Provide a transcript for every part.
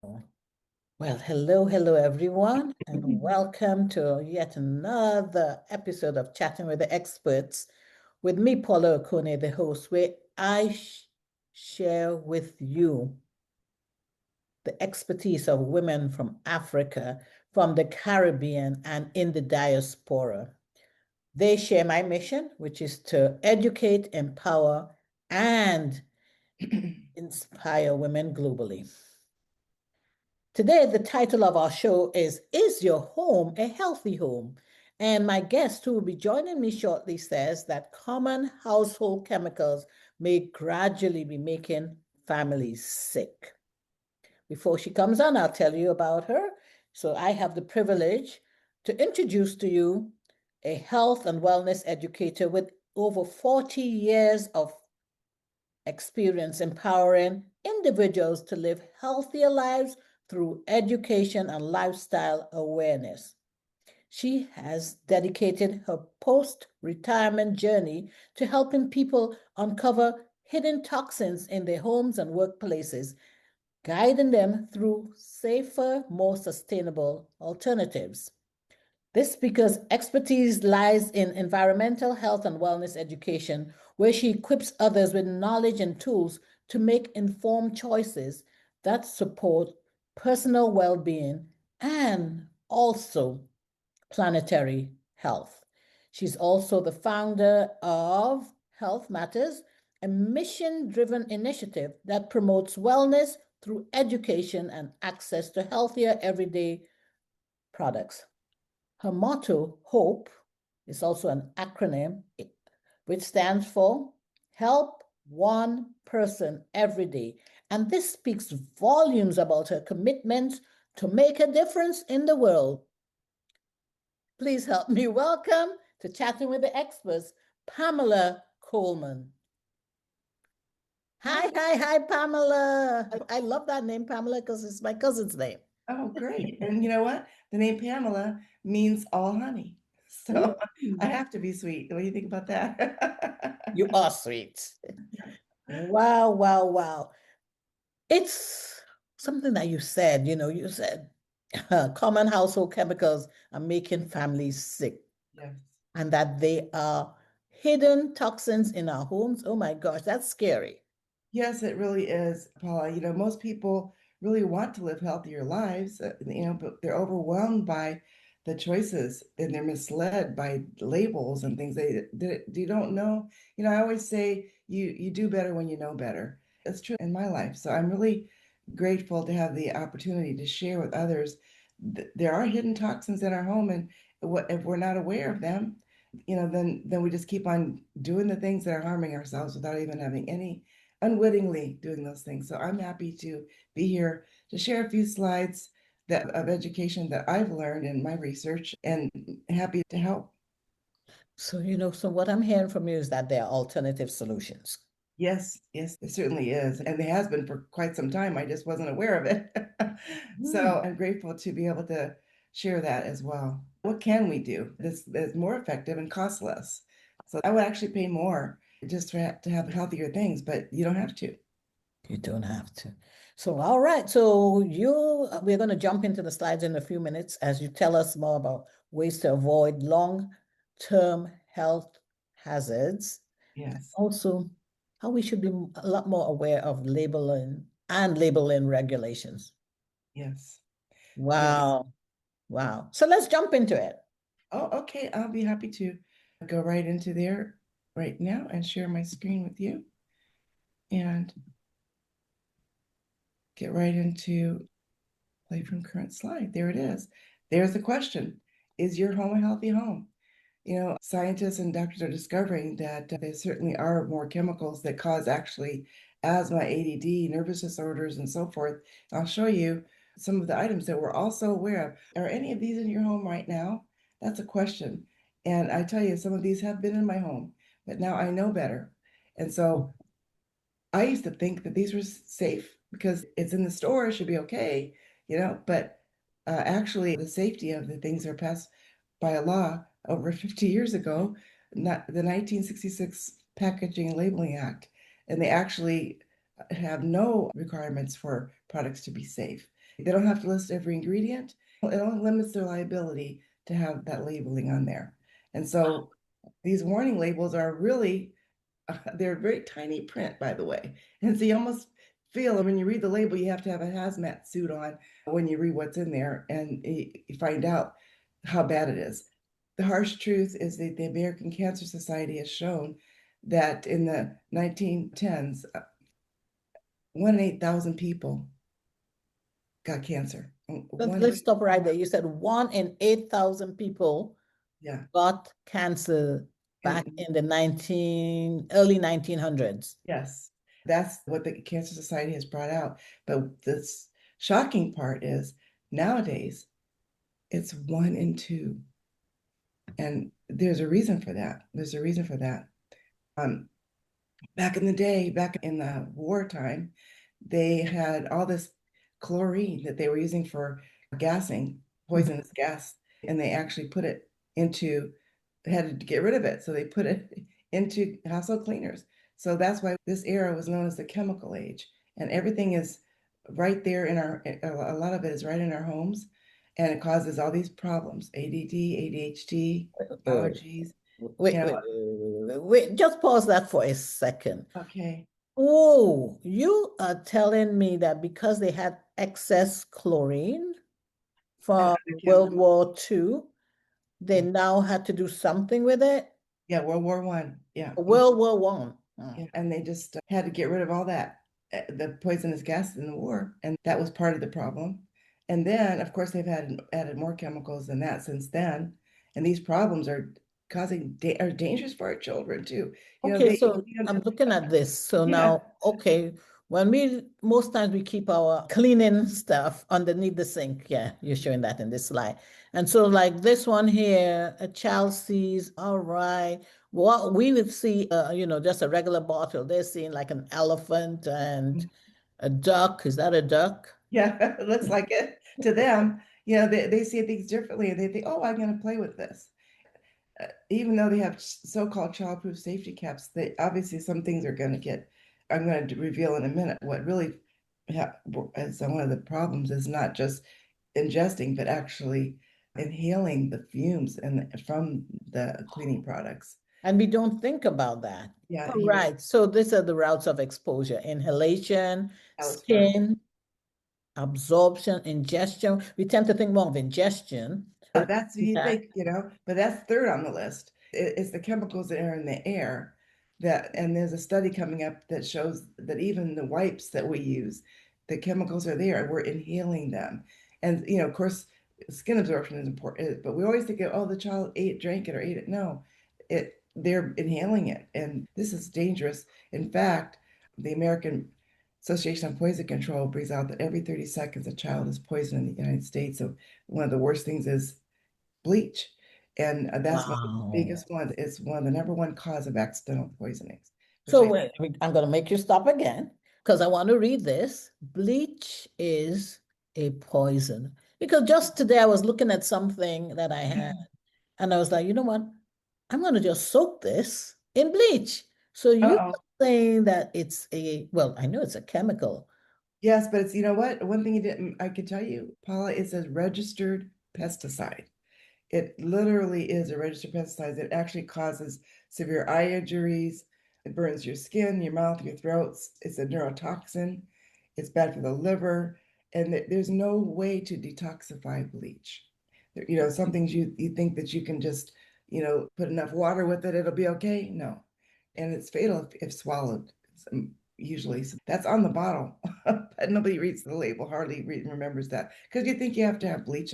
Well, hello, everyone, and welcome to yet another episode of Chatting with the Experts with me, Paula Okone, the host, where I share with you the expertise of women from Africa, from the Caribbean, and in the diaspora. They share my mission, which is to educate, empower, and inspire women globally. Today, the title of our show Is Your Home a Healthy Home? And my guest who will be joining me shortly says that common household chemicals may gradually be making families sick. Before she comes on, I'll tell you about her. So I have the privilege to introduce to you a health and wellness educator with over 40 years of experience empowering individuals to live healthier lives through education and lifestyle awareness. She has dedicated her post-retirement journey to helping people uncover hidden toxins in their homes and workplaces, guiding them through safer, more sustainable alternatives. This speaker's expertise lies in environmental health and wellness education, where she equips others with knowledge and tools to make informed choices that support personal well being and also planetary health. She's also the founder of Health Matters, a mission driven initiative that promotes wellness through education and access to healthier everyday products. Her motto, HOPE, is also an acronym, which stands for Help One Person Every Day. And this speaks volumes about her commitment to make a difference in the world. Please help me welcome to Chatting with the Experts, Pamela Kollman. Hi, Pamela. I love that name, Pamela, because it's my cousin's name. Oh, great. And you know what? The name Pamela means all honey. So I have to be sweet. What do you think about that? You are sweet. Wow. It's something that you said, you said common household chemicals are making families sick Yes. and that they are hidden toxins in our homes. Oh my gosh, that's scary. Yes, it really is, Paula. Most people really want to live healthier lives, but they're overwhelmed by the choices and they're misled by labels and things they you don't know. I always say you do better when you know better. It's true in my life. So I'm really grateful to have the opportunity to share with others. There are hidden toxins in our home, and if we're not aware of them, then we just keep on doing the things that are harming ourselves without even having any unwittingly doing those things. So I'm happy to be here to share a few slides of education that I've learned in my research and happy to help. So what I'm hearing from you is that there are alternative solutions. Yes, it certainly is. And it has been for quite some time. I just wasn't aware of it. Hmm. So I'm grateful to be able to share that as well. What can we do this is more effective and costs less? So I would actually pay more just to have healthier things, but you don't have to. You don't have to. So, all right. So we're going to jump into the slides in a few minutes as you tell us more about ways to avoid long-term health hazards. Yes, Also, how we should be a lot more aware of labeling regulations. yes, yes. Wow. Wow. So let's jump into it. Oh, okay. I'll be happy to go right into there right now and share my screen with you and get right into play from current slide. There it is. There's the question. Is your home a healthy home? Scientists and doctors are discovering that there certainly are more chemicals that cause actually asthma, ADD, nervous disorders, and so forth. I'll show you some of the items that we're also aware of. Are any of these in your home right now? That's a question. And I tell you, some of these have been in my home, but now I know better. And so I used to think that these were safe because it's in the store, it should be okay, but actually the safety of the things are passed by a law over 50 years ago, not the 1966 Packaging and Labeling Act, and they actually have no requirements for products to be safe. They don't have to list every ingredient. It only limits their liability to have that labeling on there. And so these warning labels are really, they're very tiny print, by the way. And so you almost feel when you read the label, you have to have a hazmat suit on when you read what's in there and you find out how bad it is. The harsh truth is that the American Cancer Society has shown that in the 1910s, 1 in 8,000 people got cancer. Let's stop right there. You said 1 in 8,000 people Yeah. got cancer back in the early 1900s. Yes, that's what the Cancer Society has brought out. But this shocking part is nowadays it's 1 in 2. And there's a reason for that. There's a reason for that. Back in the day, back in the wartime, they had all this chlorine that they were using for gassing, poisonous gas, and they actually put it into, had to get rid of it. So they put it into household cleaners. So that's why this era was known as the chemical age. And everything is right there in a lot of it is right in our homes. And it causes all these problems, ADD, ADHD, allergies. Wait, wait, wait, wait, just pause that for a second. Okay. Oh, you are telling me that because they had excess chlorine And from other World chemicals. War II, they now had to do something with it? Yeah, World War One. Yeah. World War One. Yeah. And they just had to get rid of all that, the poisonous gas in the war, and that was part of the problem. And then, of course, they've had added more chemicals than that since then. And these problems are are dangerous for our children too. Okay, so I'm looking at this. So Yeah. now, okay, most times we keep our cleaning stuff underneath the sink. Yeah, you're showing that in this slide. And so like this one here, a child sees, all right, what we would see, just a regular bottle. They're seeing like an elephant and a duck. Is that a duck? Yeah, it looks like it to them. They see things differently and they think, oh, I'm going to play with this. Even though they have so-called childproof safety caps, they obviously some things are going to get. I'm going to reveal in a minute what really is one of the problems is not just ingesting, but actually inhaling the fumes and from the cleaning products. And we don't think about that. Yeah, All right. So these are the routes of exposure: inhalation, that was first. skin, absorption, ingestion. We tend to think more of ingestion. That's what you Yeah. think, but that's third on the list. It's the chemicals that are in the air and there's a study coming up that shows that even the wipes that we use, the chemicals are there. We're inhaling them. And, of course, skin absorption is important, but we always think, oh, the child drank it or ate it. No, they're inhaling it. And this is dangerous. In fact, the American Association on Poison Control brings out that every 30 seconds a child is poisoned in the United States. So one of the worst things is bleach. And that's one of the Wow. biggest ones. It's one of the number one cause of accidental poisonings, which So wait, I'm going to make you stop again because I want to read this. Bleach is a poison. Because just today I was looking at something that I had and I was like, you know what? I'm going to just soak this in bleach. So you uh-oh. saying that well, I know it's a chemical. Yes, but it's, what? One thing I could tell you, Paula, it's a registered pesticide. It literally is a registered pesticide. It actually causes severe eye injuries. It burns your skin, your mouth, your throats. It's a neurotoxin. It's bad for the liver. And there's no way to detoxify bleach. Some things you think that you can just, put enough water with it, it'll be okay. No. And it's fatal if swallowed. Usually, so that's on the bottle, but nobody reads the label, hardly remembers that because you think you have to have bleach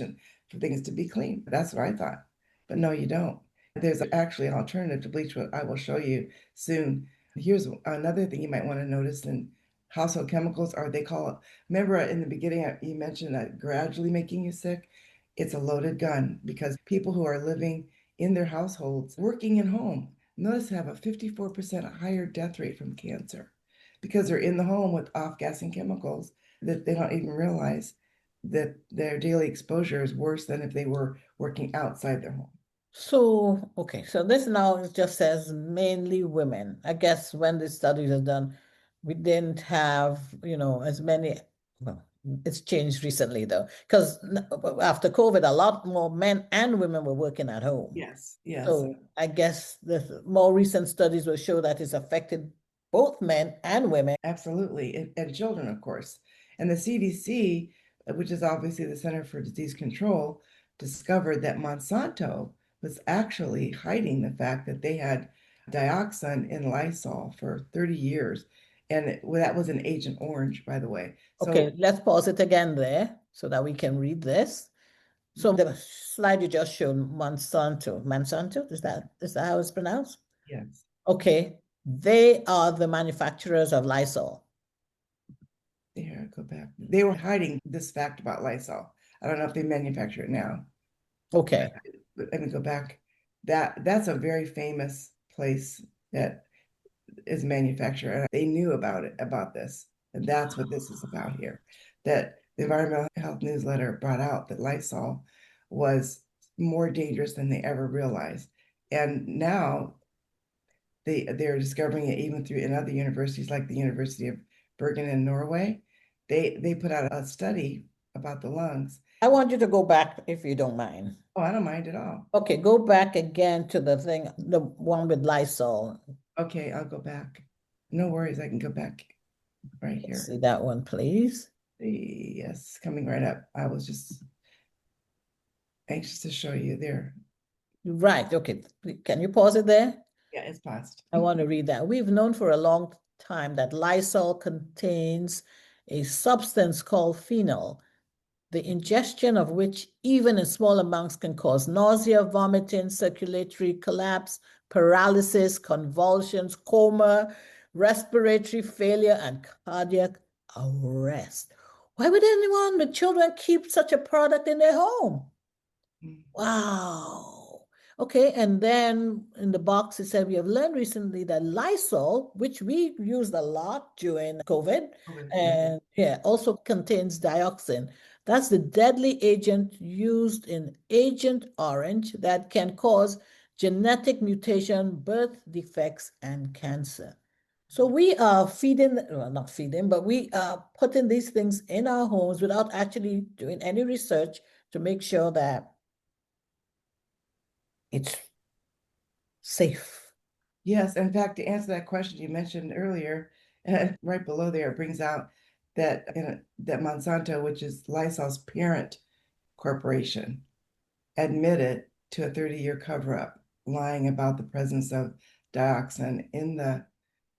for things to be clean. That's what I thought. But no, you don't. There's actually an alternative to bleach, what I will show you soon. Here's another thing you might want to notice in household chemicals, or they call it, remember in the beginning, you mentioned that gradually making you sick. It's a loaded gun because people who are living in their households, working at home, notice have a 54% higher death rate from cancer because they're in the home with off-gassing chemicals that they don't even realize that their daily exposure is worse than if they were working outside their home. So, okay, so this now just says mainly women. I guess when the studies are done, we didn't have, as many, well, It's changed recently though, because after COVID, a lot more men and women were working at home. Yes, yes. So I guess the more recent studies will show that it's affected both men and women. Absolutely, and children, of course. And the CDC, which is obviously the Center for Disease Control, discovered that Monsanto was actually hiding the fact that they had dioxin in Lysol for 30 years. And that was an Agent Orange, by the way. Okay, let's pause it again there so that we can read this. So the slide you just showed, Monsanto, is that how it's pronounced? Yes. Okay, they are the manufacturers of Lysol. Here, go back. They were hiding this fact about Lysol. I don't know if they manufacture it now. Okay. Let me go back. That's a very famous place that is manufacturer. They knew about this. And that's what this is about here. That the Environmental Health Newsletter brought out that Lysol was more dangerous than they ever realized. And now they're discovering it even through in other universities like the University of Bergen in Norway. They put out a study about the lungs. I want you to go back if you don't mind. Oh, I don't mind at all. Okay, go back again to the thing, the one with Lysol. Okay, I'll go back. No worries, I can go back right here. See that one, please. Yes, coming right up. I was just anxious to show you there. Right, okay. Can you pause it there? Yeah, it's paused. I want to read that. We've known for a long time that Lysol contains a substance called phenol, the ingestion of which, even in small amounts, can cause nausea, vomiting, circulatory collapse, paralysis, convulsions, coma, respiratory failure, and cardiac arrest. Why would anyone with children keep such a product in their home? Wow. Okay, and then in the box it said we have learned recently that Lysol, which we used a lot during COVID, and yeah, also contains dioxin. That's the deadly agent used in Agent Orange that can cause genetic mutation, birth defects, and cancer. So we are feeding, well, not feeding, but we are putting these things in our homes without actually doing any research to make sure that it's safe. Yes, in fact, to answer that question you mentioned earlier, right below there, it brings out that that Monsanto, which is Lysol's parent corporation, admitted to a 30-year cover-up, lying about the presence of dioxin in the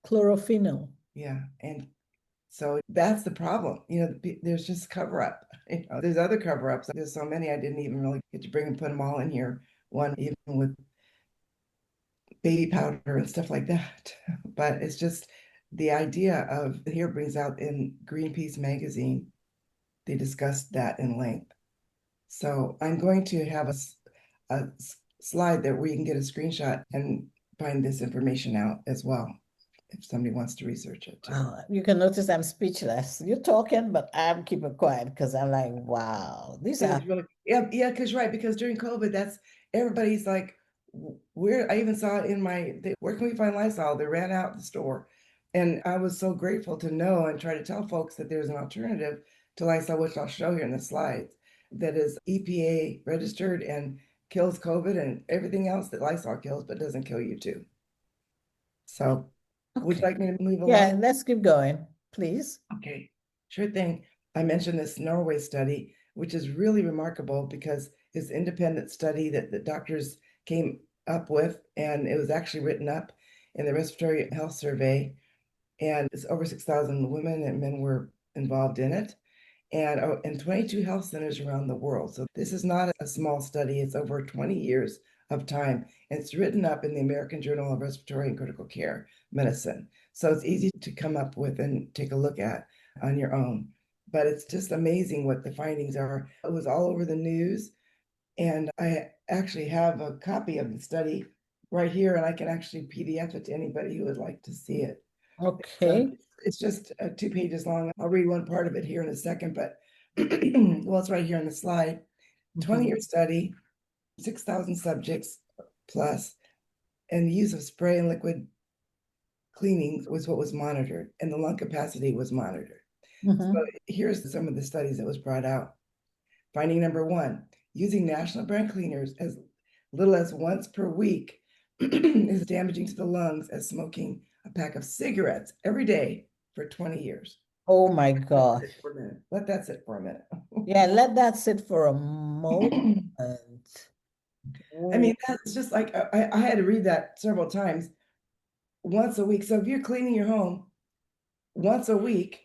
chlorophenol. Yeah, and so that's the problem. There's just cover-up. There's other cover-ups. There's so many I didn't even really get to bring and put them all in here. One even with baby powder and stuff like that. But it's just the idea of here brings out in Greenpeace magazine, they discussed that in length. So I'm going to have a slide there where you can get a screenshot and find this information out as well if somebody wants to research it too. Wow. You can notice I'm speechless. You're talking, but I'm keeping quiet because I'm like, wow, these are really, yeah, because right, because during COVID, that's everybody's like, where I even saw it in where can we find Lysol? They ran out the store. And I was so grateful to know and try to tell folks that there's an alternative to Lysol, which I'll show here in the slides, that is EPA registered and kills COVID and everything else that Lysol kills, but doesn't kill you too. So would you like me to move along? Yeah, let's keep going, please. Okay, sure thing. I mentioned this Norway study, which is really remarkable because it's an independent study that the doctors came up with, and it was actually written up in the Respiratory Health Survey, and it's over 6,000 women and men were involved in it, and 22 health centers around the world. So this is not a small study. It's over 20 years of time, and it's written up in the American Journal of Respiratory and Critical Care Medicine. So it's easy to come up with and take a look at on your own. But it's just amazing what the findings are. It was all over the news, and I actually have a copy of the study right here, and I can actually PDF it to anybody who would like to see it. Okay. It's just 2 pages long. I'll read one part of it here in a second, but well, it's right here on the slide. 20-year study, 6,000 subjects plus, and the use of spray and liquid cleaning was what was monitored, and the lung capacity was monitored. Mhm. Here's some of the studies that was brought out. Finding number one, using national brand cleaners as little as once per week is damaging to the lungs as smoking a pack of cigarettes every day for 20 years. Oh my gosh. Let that sit for a minute. Yeah, let that sit for a moment. I mean, that's just like I had to read that several times. Once a week. So if you're cleaning your home once a week,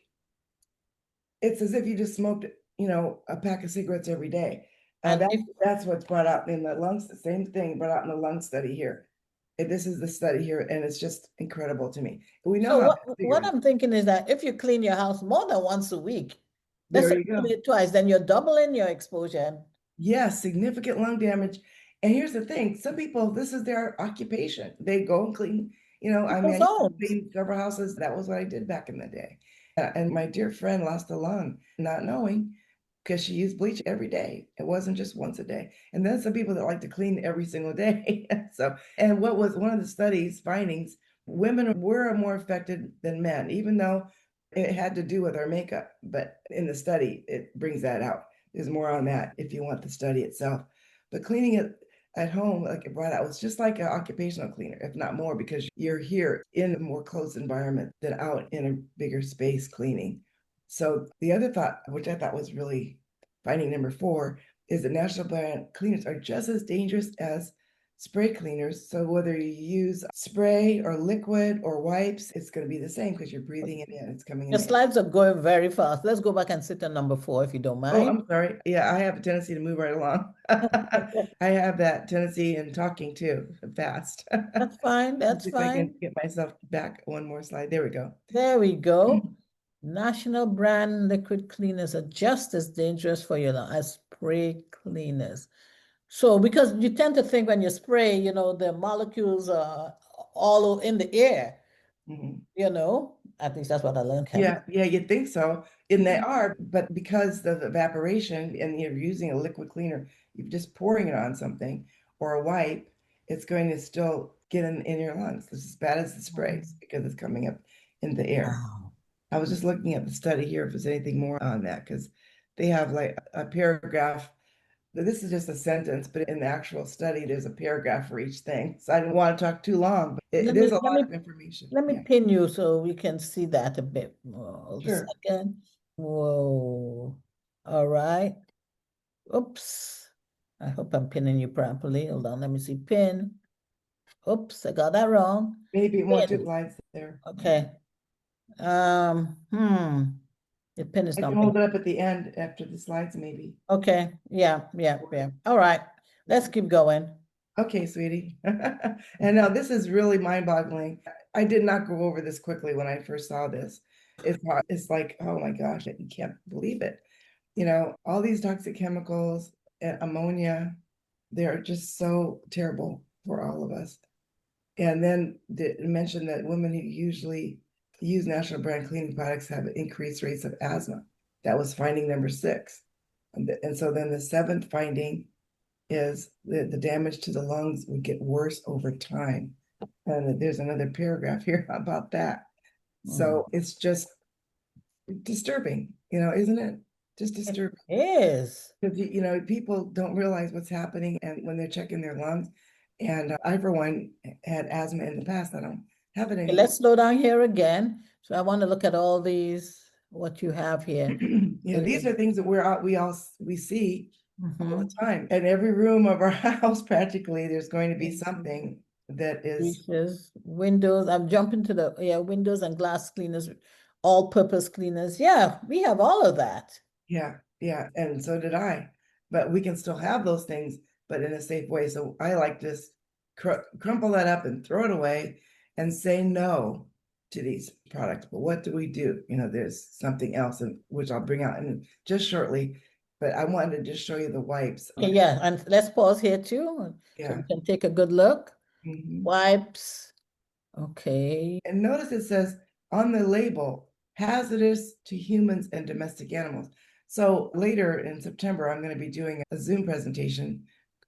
it's as if you just smoked, a pack of cigarettes every day. And if That's what's brought out in the lungs. The same thing brought out in the lung study here. This is the study here, and it's just incredible to me. We know so how what I'm thinking is that if you clean your house more than once a week, let's there say you you go. clean it twice, then you're doubling your exposure. Yes, significant lung damage. And here's the thing, some people, this is their occupation. They go and clean, I mean, I People's used to homes. clean several houses. That was what I did back in the day. And my dear friend lost a lung, not knowing, because she used bleach every day. It wasn't just once a day. And then some people that like to clean every single day. So, and what was one of the studies findings, women were more affected than men, even though it had to do with our makeup. But in the study, it brings that out. There's more on that if you want the study itself. But cleaning it at home, like it brought out, was just like an occupational cleaner, if not more, because you're here in a more closed environment than out in a bigger space cleaning. So the other thought, which I thought was really finding number 4, is that national brand cleaners are just as dangerous as spray cleaners. So whether you use spray or liquid or wipes, it's going to be the same because you're breathing it in. It's coming in The the air. slides are going very fast. Let's go back and sit on number 4 if you don't Oh, mind. I'm sorry. Yeah, I have a tendency to move right along. I have that tendency in talking too, fast. That's fine. That's If I can fine. get myself back one more slide. There we go. There we go. National brand liquid cleaners are just as dangerous for you as spray cleaners. So, because you tend to think when you spray, the molecules are all in the air, Mhm. at least that's what I learned. Yeah, you'd think so. And they are, but because of the evaporation and you're using a liquid cleaner, you're just pouring it on something or a wipe, it's going to still get in your lungs. It's as bad as the sprays because it's coming up in the air. Wow. I was just looking at the study here if there's anything more on that because they have like a paragraph. This is just a sentence, but in the actual study, there's a paragraph for each thing. So I didn't want to talk too long, but Let there's me a let lot me of information. let me Yeah, pin you so we can see that a bit more. Hold a sure. second. Whoa. All right. Oops. I hope I'm pinning you properly. Hold on. Let me see. Pin. Oops, I got that wrong. Maybe more two Pin. slides there. Okay. The pin is I can not hold pinning. it up at the end after the slides, maybe. Okay. Yeah, yeah, yeah. All right. Let's keep going. Okay, sweetie. And now this is really mind-boggling. I did not go over this quickly when I first saw this. It's like, oh my gosh, you can't believe it. All these toxic chemicals and ammonia, they're just so terrible for all of us. And then it mentioned that women who usually use national brand cleaning products have increased rates of asthma. That was finding number 6. And so then the 7th finding is the damage to the lungs would get worse over time. And there's another paragraph here about that. So it's just disturbing, isn't it? Just It disturbing. is. Because, people don't realize what's happening and when they're checking their lungs. And I, for one, had asthma in the past. I don't have it Okay, anymore. let's slow down here again. So I want to look at all these, what you have here. These are things that we see all the Mhm. time. In every room of our house, practically, there's going to be something that is, Greases, windows. I'm jumping to windows and glass cleaners, all-purpose cleaners. Yeah, we have all of that. yeah, and so did I. But we can still have those things, but in a safe way. So I like just crumple that up and throw it away and say no to these products. But what do we do? There's something else, and which I'll bring out in just shortly. But I wanted to just show you the wipes. Okay, yeah, and let's pause here too, so Yeah. we can take a good look. Mhm. Wipes. Okay. And notice it says on the label, hazardous to humans and domestic animals. So later in September, I'm going to be doing a Zoom presentation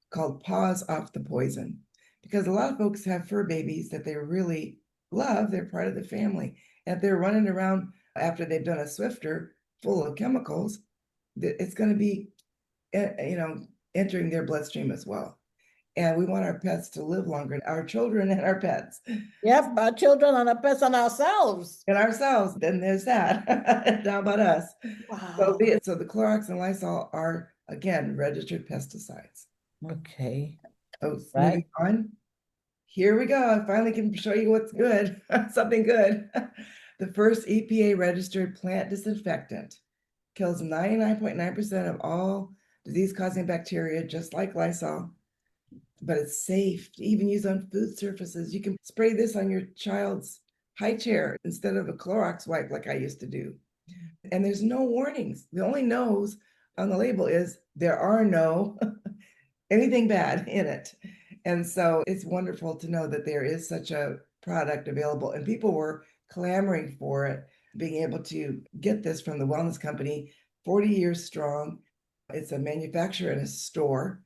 called Paws Off the Poison, because a lot of folks have fur babies that they really love. They're part of the family. And they're running around after they've done a Swifter full of chemicals, it's going to be, entering their bloodstream as well. And we want our pets to live longer, our children and our pets. Yep, our children and our pets and ourselves. And ourselves, then there's that. How about us? Wow. So the Clorox and Lysol are, again, registered pesticides. Okay. Oh, Right. moving on. Here we go. I finally can show you what's good, something good. The first EPA registered plant disinfectant kills 99.9% of all disease-causing bacteria, just like Lysol, but it's safe to even use on food surfaces. You can spray this on your child's high chair instead of a Clorox wipe like I used to do. And there's no warnings. The only no's on the label is there are no anything bad in it. And so it's wonderful to know that there is such a product available, and people were clamoring for it, being able to get this from the wellness company, 40 years strong. It's a manufacturer and a store,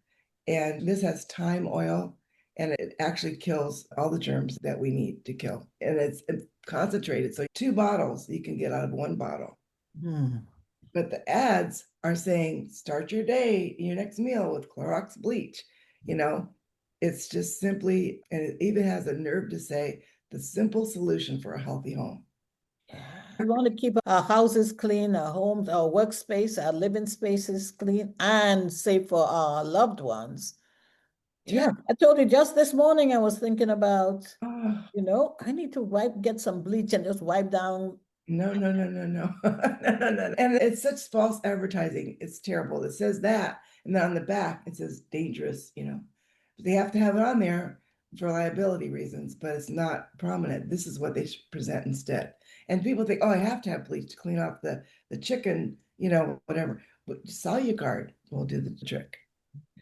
and this has thyme oil, and it actually kills all the germs that we need to kill. And it's concentrated, so 2 bottles you can get out of 1 bottle. But the ads are saying, start your day, your next meal with Clorox bleach. It's just simply, and it even has a nerve to say, the simple solution for a healthy home. We want to keep our houses clean, our homes, our workspace, our living spaces clean and safe for our loved ones. Yeah, I told you just this morning I was thinking about, I need to get some bleach and just wipe down. No. No. And it's such false advertising. It's terrible. It says that. And then on the back, it says dangerous, They have to have it on there for liability reasons, but it's not prominent. This is what they should present instead. And people think, oh, I have to have bleach to clean off the chicken, whatever. But Soluguard will do the trick.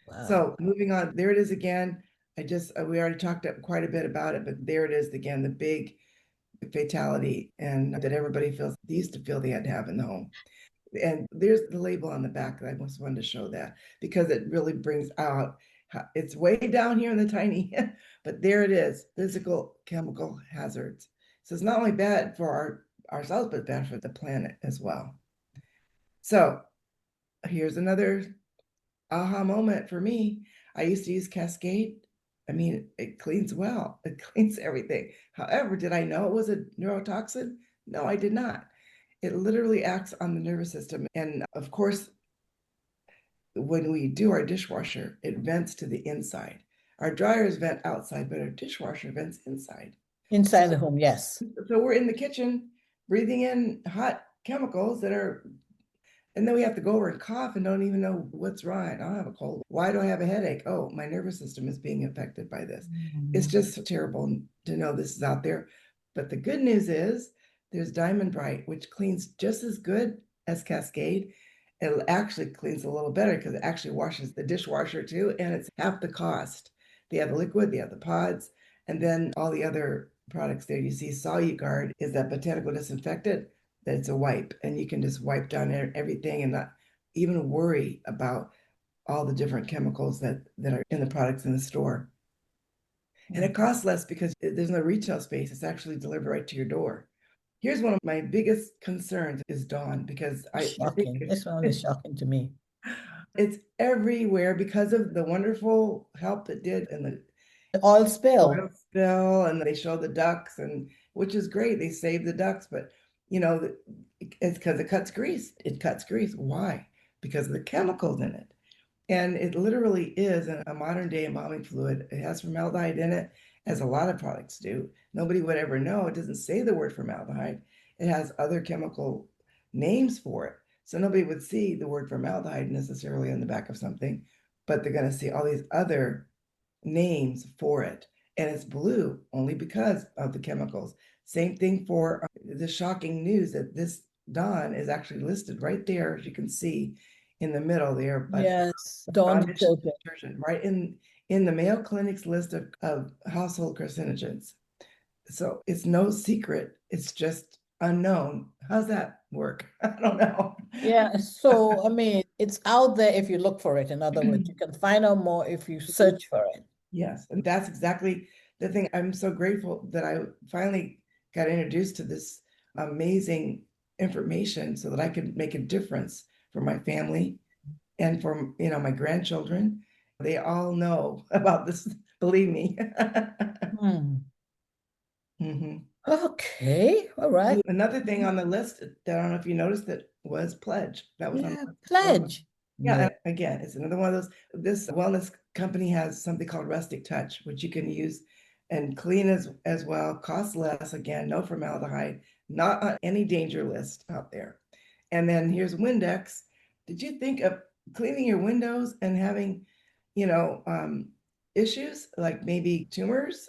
Wow. So moving on, there it is again. We already talked quite a bit about it, but there it is again, the big fatality, and that everybody used to feel they had to have in the home. And there's the label on the back that I just wanted to show that, because it really brings out it's way down here in the tiny, but there it is, physical chemical hazards. So it's not only bad for ourselves, but bad for the planet as well. So here's another aha moment for me. I used to use Cascade. I mean, it cleans well. It cleans everything. However, did I know it was a neurotoxin? No, I did not. It literally acts on the nervous system. And of course, when we do our dishwasher, it vents to the inside. Our dryers vent outside, but our dishwasher vents inside. Inside the home, yes. So we're in the kitchen breathing in hot chemicals and then we have to go over and cough and don't even know what's wrong. I don't have a cold. Why do I have a headache? Oh, my nervous system is being affected by this. It's just terrible to know this is out there. But the good news is there's Diamond Bright, which cleans just as good as Cascade. It actually cleans a little better because it actually washes the dishwasher too, and it's half the cost. They have the liquid, they have the pods, and then all the other products there. You see Soluguard is that botanical disinfectant. That it's a wipe, and you can just wipe down everything and not even worry about all the different chemicals that are in the products in the store. And it costs less because there's no retail space. It's actually delivered right to your door. Here's one of my biggest concerns is Dawn, because I think this one is shocking to me. It's everywhere because of the wonderful help it did in the oil spill. And they show the ducks, and which is great. They save the ducks, but it's because it cuts grease. It cuts grease. Why? Because of the chemicals in it. And it literally is a modern day embalming fluid. It has formaldehyde in it, as a lot of products do. Nobody would ever know. It doesn't say the word formaldehyde. It has other chemical names for it. So nobody would see the word formaldehyde necessarily on the back of something, but they're going to see all these other names for it. And it's blue only because of the chemicals. Same thing for the shocking news that this Dawn is actually listed right there, as you can see in the middle there. But yes, Dawn detergent, right in the Mayo Clinic's list of household carcinogens. So it's no secret. It's just unknown. How's that work? I don't know. Yeah, so I mean, it's out there if you look for it. In other words, you can find out more if you search for it. Yes, and that's exactly the thing. I'm so grateful that I finally got introduced to this amazing information so that I could make a difference for my family and for, my grandchildren. They all know about this, believe me. Hmm. Mhm. Okay, all right. Another thing on the list that I don't know if you noticed that was pledge. That was on Yeah, the list as well. pledge. Yeah, No. and again, it's another one of those. This wellness company has something called Rustic Touch, which you can use and clean as well, costs less. Again, no formaldehyde, not on any danger list out there. And then here's Windex. Did you think of cleaning your windows and having, you know, um, issues like maybe tumors,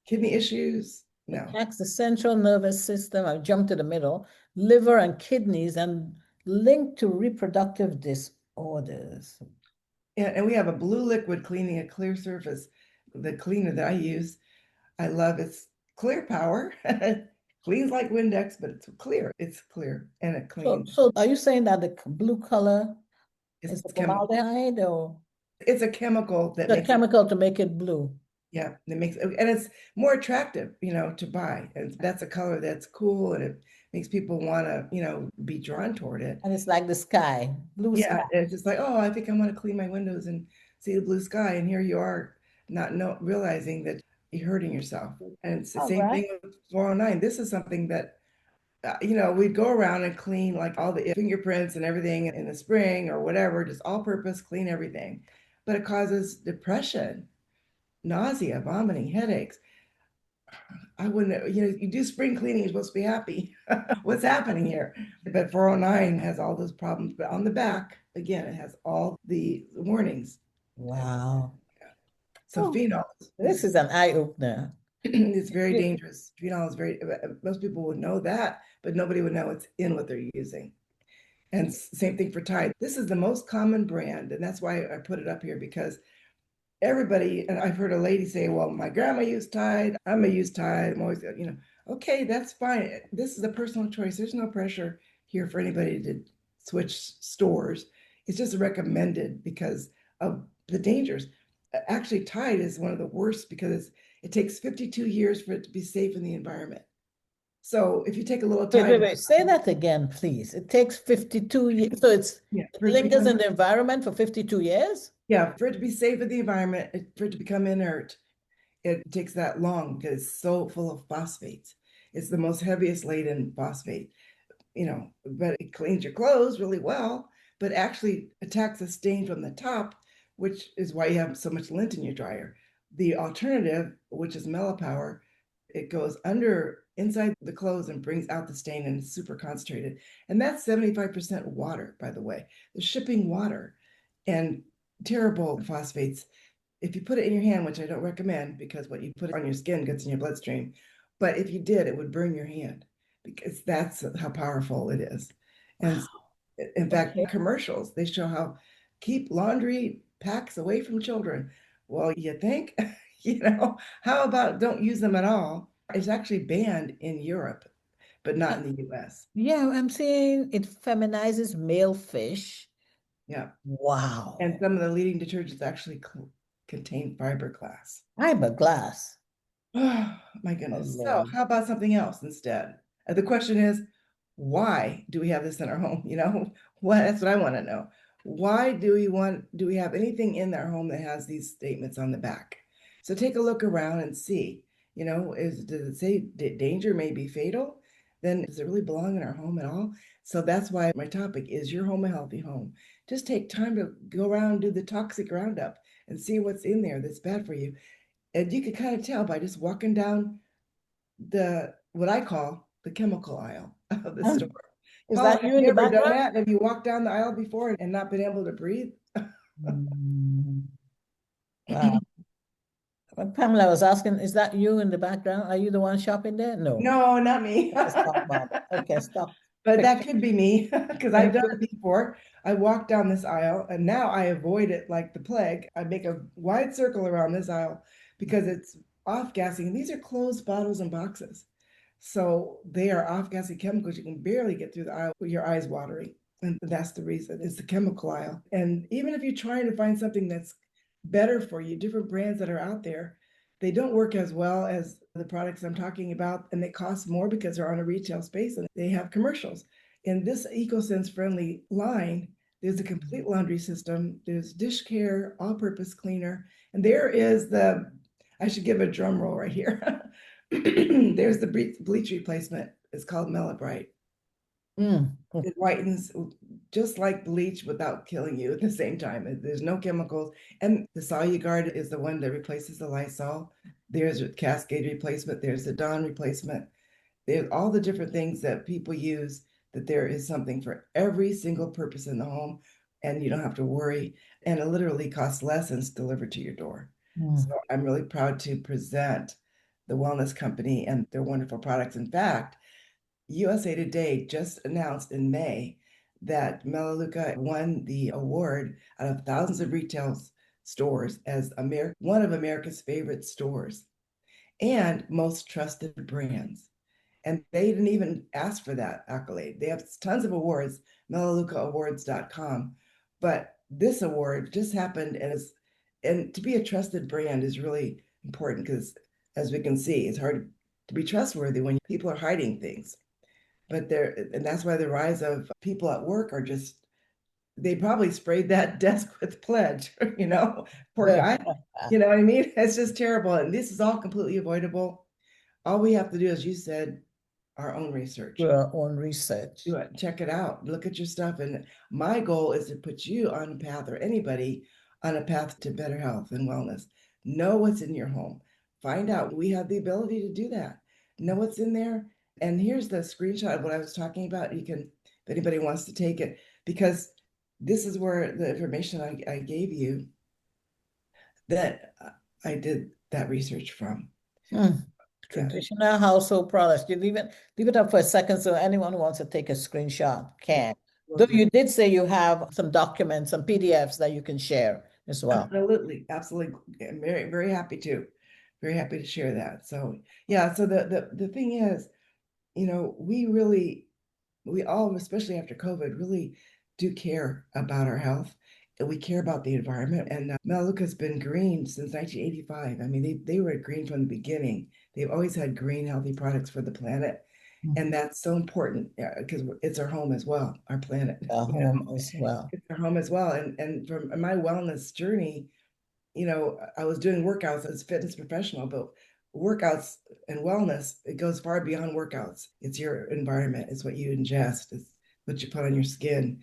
kidney issues? No. Attacks the central nervous system. I've jumped to the middle, liver and kidneys, and linked to reproductive disorders. And we have a blue liquid cleaning a clear surface. The cleaner that I use, I love its clear power. Cleans like Windex, but it's clear. It's clear and it So, cleans. so are you saying that the blue color is the It's chemical. formaldehyde or It's a chemical that the makes it, chemical to make it blue? yeah, that makes it, and it's more attractive, to buy. And that's a color that's cool and it makes people want to, be drawn toward it. And it's like the sky, blue sky. Yeah, it's just like, oh, I think I want to clean my windows and see the blue sky. And here you are, not realizing that you're hurting yourself. And it's the All same right. thing with 409. This is something that, we'd go around and clean like all the fingerprints and everything in the spring or whatever, just all purpose, clean everything. But it causes depression, nausea, vomiting, headaches. I wouldn't, you do spring cleaning, you're supposed to be happy. What's happening here? But 409 has all those problems. But on the back, again, it has all the warnings. Wow. So Oh, phenol this is is an eye opener. it's very dangerous. Phenol is very, most people would know that, but nobody would know it's in what they're using. And same thing for Tide. This is the most common brand, and that's why I put it up here because everybody, and I've heard a lady say, well, my grandma used Tide, I'm gonna use Tide. I'm always, okay, that's fine. This is a personal choice. There's no pressure here for anybody to switch stores. It's just recommended because of the dangers. Actually, Tide is one of the worst because it takes 52 years for it to be safe in the environment. So if you take a little Wait, wait, Tide, wait. Say that again, please. It takes 52 years. So yeah, it for it to lingers become, in the environment for 52 years? yeah, for it to be safe in the environment, for it to become inert, it takes that long because it's so full of phosphates. It's the most heaviest laden phosphate, but it cleans your clothes really well, but actually attacks the stain from the top, which is why you have so much lint in your dryer. The alternative, which is mellow power, it goes under inside the clothes and brings out the stain and it's super concentrated. And that's 75% water, by the way. The shipping water and terrible phosphates if you put it in your hand, which I don't recommend because what you put on your skin gets in your bloodstream, but if you did, it would burn your hand because that's how powerful it is. And Wow. in fact, Okay. commercials, they show how keep laundry packs away from children. Well, you think, how about don't use them at all? It's actually banned in Europe, but not Uh, in the US. yeah, I'm saying it feminizes male fish. Yeah. And Wow. some of the leading detergents actually contain fiberglass. Fiberglass. Oh my Oh, goodness. So, Lord. how about something else instead? The question is, why do we have this in our home? That's what I want to know. Why do we have anything in our home that has these statements on the back? So take a look around and see, does it say danger may be fatal? Then does it really belong in our home at all? So that's why my topic is your home a healthy home. Just take time to go around and do the toxic roundup and see what's in there that's bad for you. And you could kind of tell by just walking down the what I call the chemical aisle of the store. Is Paula, that have you in you the ever done background? that? Have you walked down the aisle before and not been able to breathe? Mm, wow. Pamela was asking, is that you in the background? Are you the one shopping there? No. No, not me. Okay, stop, Bob. Okay, stop. But Quick. that could be me because I've Thank done you. it before. I walk down this aisle and now I avoid it like the plague. I make a wide circle around this aisle because it's off gassing. These are closed bottles and boxes. So they are off gassing chemicals. You can barely get through the aisle with your eyes watering. And that's the reason. It's the chemical aisle. And even if you're trying to find something that's better for you, different brands that are out there, They don't work as well as the products I'm talking about, and they cost more because they're on a retail space and they have commercials. In this EcoSense friendly line, there's a complete laundry system, there's dish care, all-purpose cleaner, and there is I should give a drum roll right here. There's the bleach replacement. It's called Melibrite. It whitens just like bleach without killing you at the same time. There's no chemicals. And the Soluguard is the one that replaces the Lysol. There's a Cascade replacement. There's the Dawn replacement. There's all the different things that people use, that there is something for every single purpose in the home, and you don't have to worry. And it literally costs less and it's delivered to your door. So I'm really proud to present the Wellness Company and their wonderful products. In fact, USA Today just announced in May that Melaleuca won the award out of thousands of retail stores as one of America's favorite stores and most trusted brands. And they didn't even ask for that accolade. They have tons of awards, melaleucaawards.com. But this award just happened, and to be a trusted brand is really important because, as we can see, it's hard to be trustworthy when people are hiding things. And that's why the rise of people at work are just, they probably sprayed that desk with pledge, poor guy. You know what I mean? It's just terrible. And this is all completely avoidable. All we have to do, as you said, our own research. Do our own research. Do it, check it out, look at your stuff. And my goal is to put you on a path, or anybody on a path to better health and wellness. Know what's in your home. Find out. We have the ability to do that. Know what's in there. And here's the screenshot of what I was talking about. You can, if anybody wants to take it, because this is where the information I gave you that I did that research from. Traditional household products. You leave it up for a second so anyone who wants to take a screenshot can. Though you did say you have some documents, some PDFs that you can share as well. Absolutely. I'm very, very happy to. Very happy to share that. So yeah, so the thing is, we all, especially after COVID, really do care about our health. And we care about the environment. And Melaleuca's been green since 1985. I mean, they were green from the beginning. They've always had green, healthy products for the planet. And that's so important because it's our home as well, our planet. Our home as well. It's our home as well. And from my wellness journey, I was doing workouts as a fitness professional, but workouts and wellness, it goes far beyond workouts. It's your environment. It's what you ingest. It's what you put on your skin.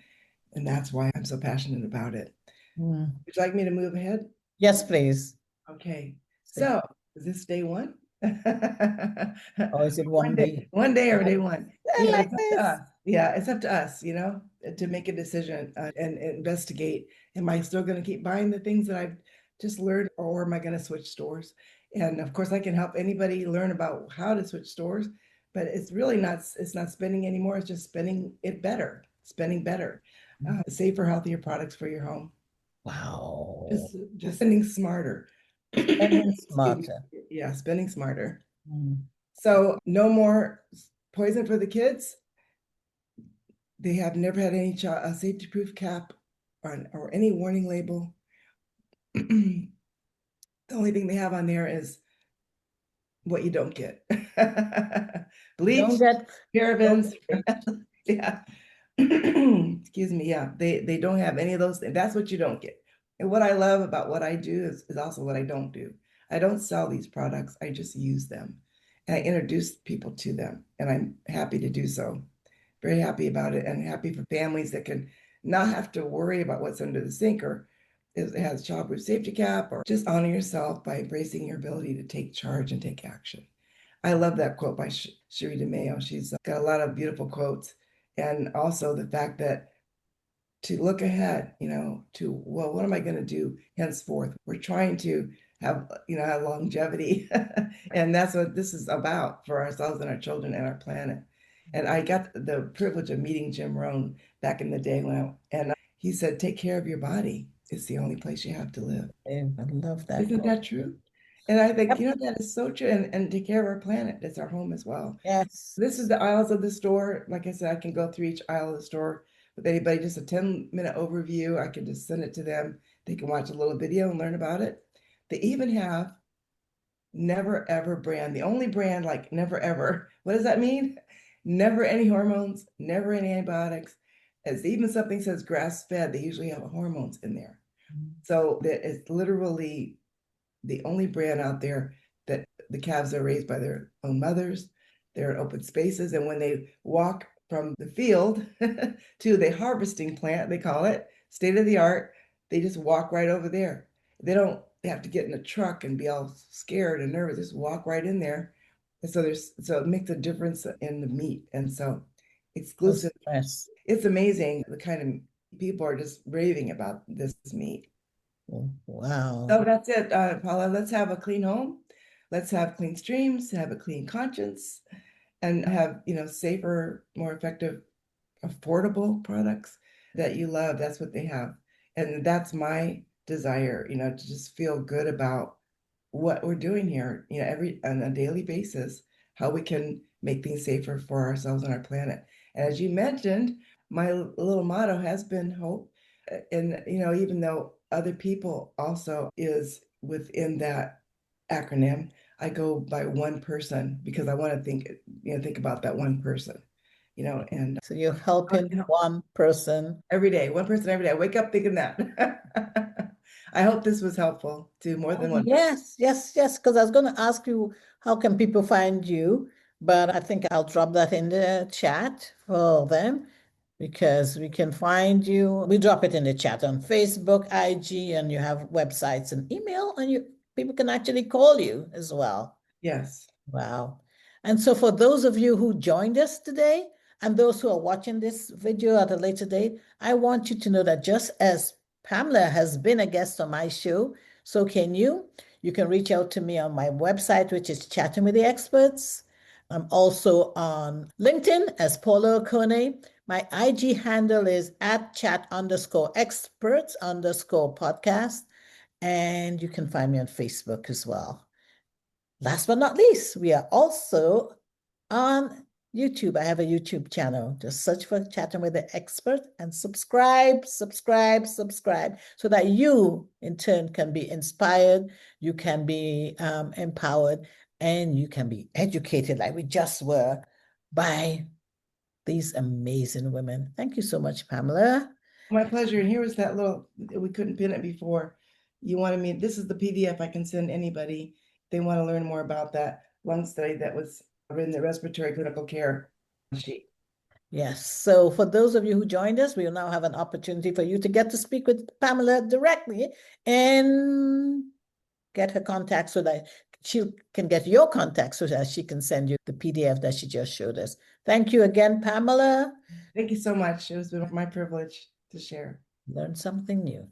And that's why I'm so passionate about it. Would you like me to move ahead? Yes, please. Okay. So is this day one? Or is it one day? One day or day one? It's up to us. Yeah, it's up to us, to make a decision and investigate. Am I still going to keep buying the things that I've just learned, or am I going to switch stores? And of course, I can help anybody learn about how to switch stores, but it's not spending anymore. It's just spending better. Safer, healthier products for your home. Wow. Just spending smarter. Spending smarter. Yeah, spending smarter. So no more poison for the kids. They have never had any safety proof cap or any warning label. The only thing they have on there is what you don't get. Bleach, parabens. Yeah. Excuse me. Yeah, they don't have any of those things. That's what you don't get. And what I love about what I do is also what I don't do. I don't sell these products. I just use them. And I introduce people to them. And I'm happy to do so. Very happy about it, and happy for families that can not have to worry about what's under the sink, or it has childproof safety cap, or just honor yourself by embracing your ability to take charge and take action. I love that quote by Cherie DeMayo. She's got a lot of beautiful quotes. And also the fact that to look ahead, to, well, what am I going to do henceforth? We're trying to have longevity. And that's what this is about for ourselves and our children and our planet. And I got the privilege of meeting Jim Rohn back in the day and he said, take care of your body. It's the only place you have to live. I love that. Isn't that true? And I think, that is so true. And take care of our planet. It's our home as well. Yes. This is the aisles of the store. Like I said, I can go through each aisle of the store with anybody, just a 10-minute overview. I can just send it to them. They can watch a little video and learn about it. They even have never ever brand. The only brand like never ever. What does that mean? Never any hormones, never any antibiotics. As even something says grass fed, they usually have hormones in there. So that is literally the only brand out there that the calves are raised by their own mothers. They're in open spaces. And when they walk from the field to the harvesting plant, they call it state of the art, they just walk right over there. They don't have to get in a truck and be all scared and nervous, just walk right in there. And so it makes a difference in the meat. And so exclusive. Yes. It's amazing the kind of people are just raving about this meat. Wow. So that's it, Paula. Let's have a clean home. Let's have clean streams, have a clean conscience, and have, safer, more effective, affordable products that you love. That's what they have. And that's my desire, to just feel good about what we're doing here, on a daily basis, how we can make things safer for ourselves and our planet. And as you mentioned, my little motto has been hope. And, even though other people also is within that acronym, I go by one person because I want to think about that one person, and So you're helping one person every day, one person every day. I wake up thinking that. I hope this was helpful to more than one person. Yes. Because I was going to ask you, how can people find you? But I think I'll drop that in the chat for them because we can find you. We drop it in the chat on Facebook, IG, and you have websites and email, and people can actually call you as well. Yes. Wow. And so for those of you who joined us today and those who are watching this video at a later date, I want you to know that just as Pamela has been a guest on my show, so can you. You can reach out to me on my website, which is Chatting with the Experts. I'm also on LinkedIn as Paula Kollman. My IG handle is at chat_experts_podcast. And you can find me on Facebook as well. Last but not least, we are also on YouTube. I have a YouTube channel. Just search for Chatting with the Expert and subscribe so that you, in turn, can be inspired, you can be empowered, and you can be educated like we just were by these amazing women. Thank you so much, Pamela. My pleasure. And here was that we couldn't pin it before. You wanted me, this is the PDF I can send anybody. They want to learn more about that lung study that was in the respiratory clinical care sheet. Yes. So for those of you who joined us, we will now have an opportunity for you to get to speak with Pamela directly and get her contact so that she can get your contact so that she can send you the PDF that she just showed us. Thank you again, Pamela. Thank you so much. It was my privilege to share. Learn something new.